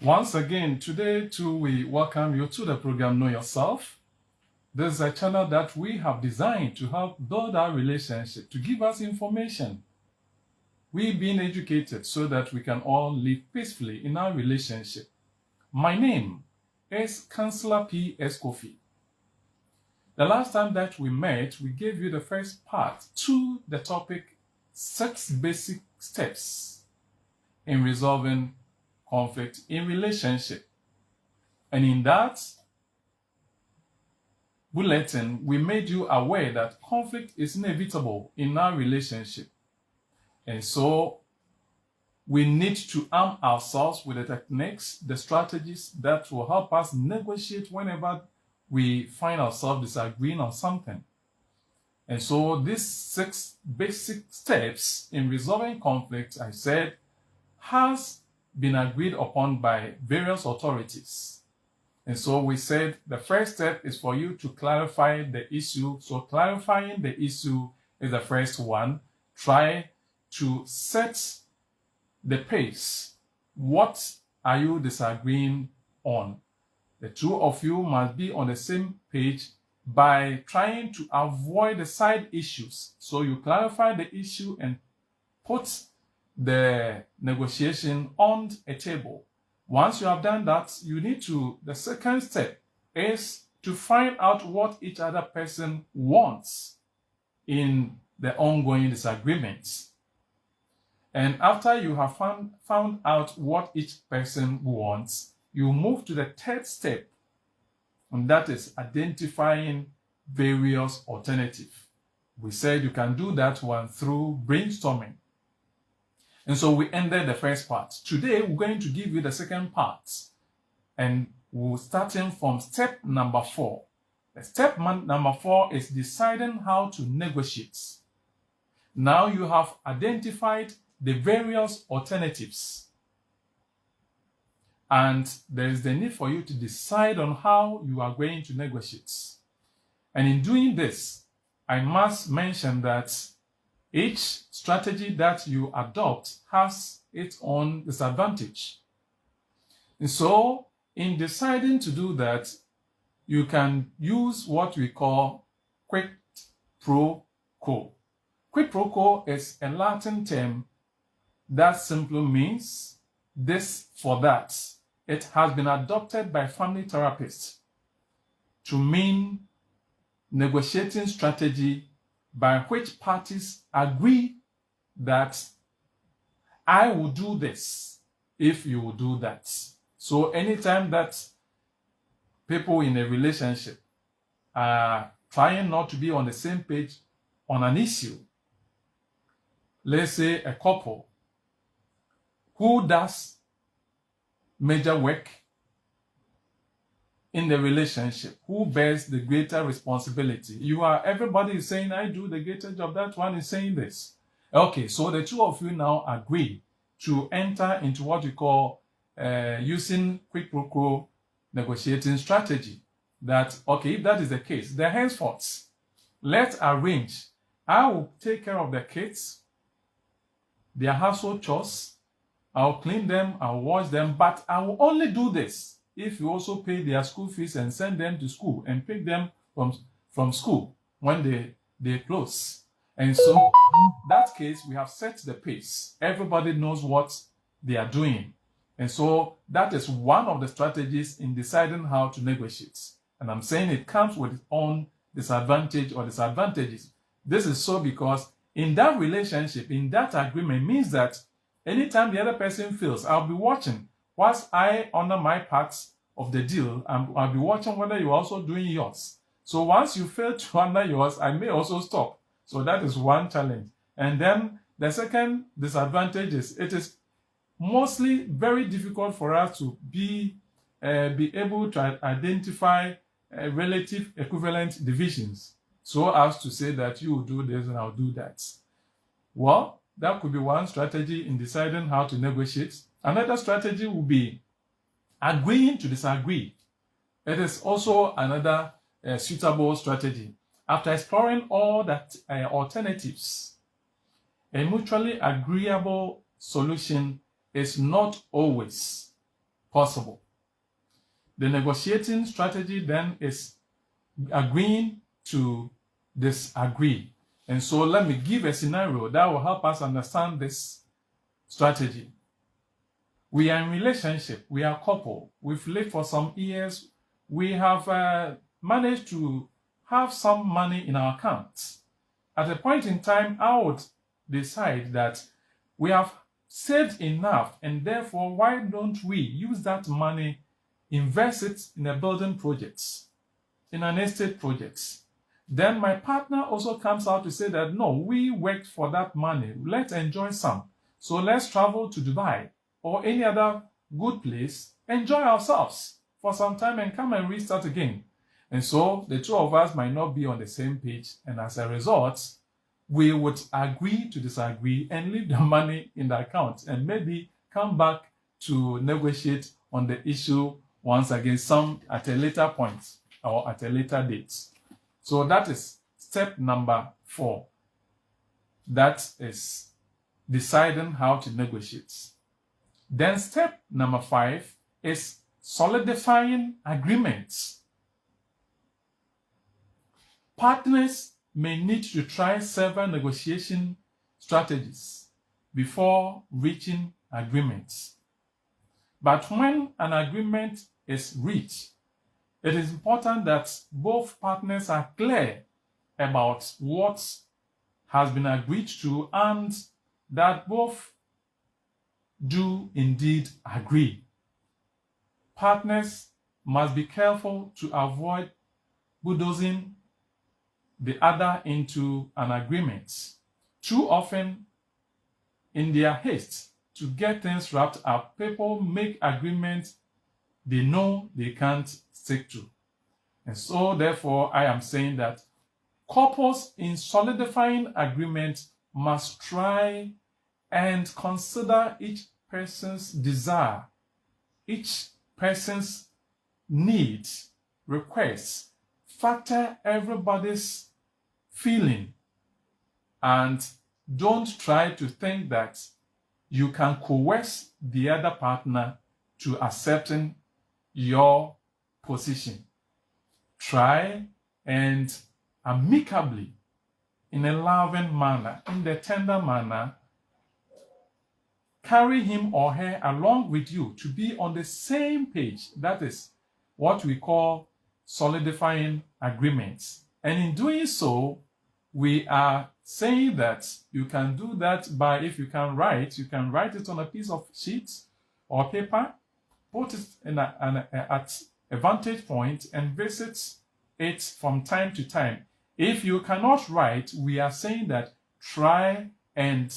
Once again, today too, we welcome you to the program Know Yourself. This is a channel that we have designed to help build our relationship, to give us information. We've been educated so that we can all live peacefully in our relationship. My name is Counselor P.S. Kwofie. The last time that we met, we gave you the first part to the topic 6 basic steps in resolving conflict in relationship. And in that bulletin, we made you aware that conflict is inevitable in our relationship. And so we need to arm ourselves with the techniques, the strategies that will help us negotiate whenever we find ourselves disagreeing on something. And so these 6 basic steps in resolving conflict, I said, has been agreed upon by various authorities. And so we said the first step is for you to clarify the issue. So clarifying the issue is the first one. Try to set the pace. What are you disagreeing on? The two of you must be on the same page by trying to avoid the side issues. So you clarify the issue and put the negotiation on a table. Once you have done that, the second step is to find out what each other person wants in the ongoing disagreements. And after you have found out what each person wants, you move to the third step, and that is identifying various alternatives. We said you can do that one through brainstorming. And so we ended the first part. Today, we're going to give you the second part. And we're starting from step number 4. The step number 4 is deciding how to negotiate. Now you have identified the various alternatives. And there is the need for you to decide on how you are going to negotiate. And in doing this, I must mention that each strategy that you adopt has its own disadvantage. And so, in deciding to do that, you can use what we call quid pro quo. Quid pro quo is a Latin term that simply means this for that. It has been adopted by family therapists to mean negotiating strategy by which parties agree that I will do this if you will do that. So anytime that people in a relationship are trying not to be on the same page on an issue, let's say a couple who does major work in the relationship, who bears the greater responsibility. Everybody is saying, I do the greater job. That one is saying this. Okay, so the two of you now agree to enter into what we call using quid pro quo negotiating strategy. That, okay, if that is the case, then henceforth, let's arrange. I will take care of the kids, their household chores. I'll clean them, I'll wash them, but I will only do this if you also pay their school fees and send them to school and pick them from school when they close. And so, in that case, we have set the pace. Everybody knows what they are doing. And so, that is one of the strategies in deciding how to negotiate. And I'm saying it comes with its own disadvantage or disadvantages. This is so because in that relationship, in that agreement, means that anytime the other person feels, I'll be watching. Whilst I honor my part of the deal, I'll be watching whether you're also doing yours. So once you fail to honor yours, I may also stop. So that is one challenge. And then the second disadvantage is it is mostly very difficult for us to be able to identify relative equivalent divisions, so as to say that you will do this and I'll do that. Well, that could be one strategy in deciding how to negotiate. Another strategy would be agreeing to disagree. It is also another suitable strategy. After exploring all that alternatives, a mutually agreeable solution is not always possible. The negotiating strategy then is agreeing to disagree. And so let me give a scenario that will help us understand this strategy. We are in relationship, we are a couple, we've lived for some years, we have managed to have some money in our accounts. At a point in time, I would decide that we have saved enough, and therefore, why don't we use that money, invest it in a building project, in an estate project? Then my partner also comes out to say that, no, we worked for that money, let's enjoy some. So let's travel to Dubai or any other good place, enjoy ourselves for some time and come and restart again. And so the two of us might not be on the same page, and as a result, we would agree to disagree and leave the money in the account and maybe come back to negotiate on the issue once again, some at a later point or at a later date. So that is step number 4. That is deciding how to negotiate. Then step number 5 is solidifying agreements. Partners may need to try several negotiation strategies before reaching agreements. But when an agreement is reached, it is important that both partners are clear about what has been agreed to and that both do indeed agree. Partners must be careful to avoid bulldozing the other into an agreement. Too often, in their haste to get things wrapped up, people make agreements they know they can't stick to. And so, therefore, I am saying that couples in solidifying agreement must try and consider each person's desire, each person's needs, requests, factor everybody's feeling, and don't try to think that you can coerce the other partner to accepting your position. Try and amicably, in a loving manner, in the tender manner, carry him or her along with you to be on the same page. That is what we call solidifying agreements. And in doing so, we are saying that you can do that by, if you can write it on a piece of sheet or paper, put it at a vantage point and visit it from time to time. If you cannot write, we are saying that try and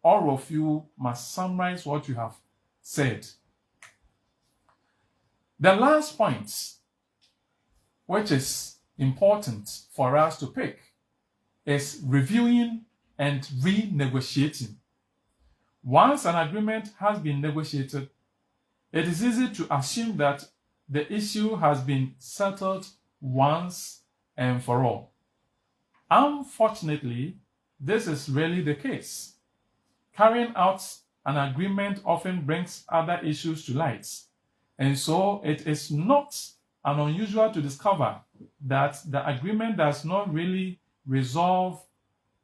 all of you must summarize what you have said. The last point, which is important for us to pick, is reviewing and renegotiating. Once an agreement has been negotiated, it is easy to assume that the issue has been settled once and for all. Unfortunately, this is rarely the case. Carrying out an agreement often brings other issues to light, and so it is not unusual to discover that the agreement does not really resolve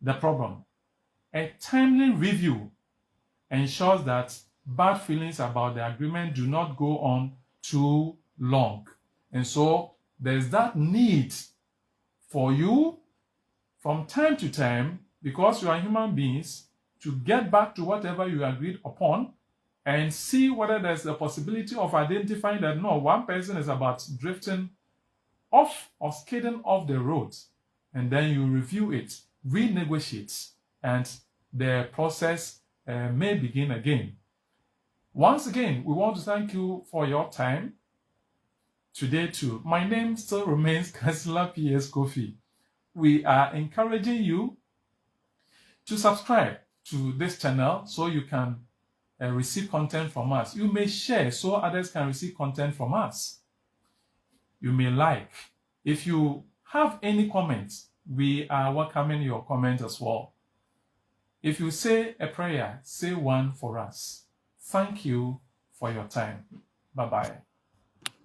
the problem. A timely review ensures that bad feelings about the agreement do not go on too long. And so there's that need for you from time to time, because you are human beings, to get back to whatever you agreed upon and see whether there's a possibility of identifying that no, one person is about drifting off or skidding off the road. And then you review it, renegotiate, and the process may begin again. Once again, we want to thank you for your time today too. My name still remains Councillor P.S. Kwofie. We are encouraging you to subscribe to this channel so you can receive content from us. You may share so others can receive content from us. You may like. If you have any comments, we are welcoming your comments as well. If you say a prayer, say one for us. Thank you for your time. Bye-bye.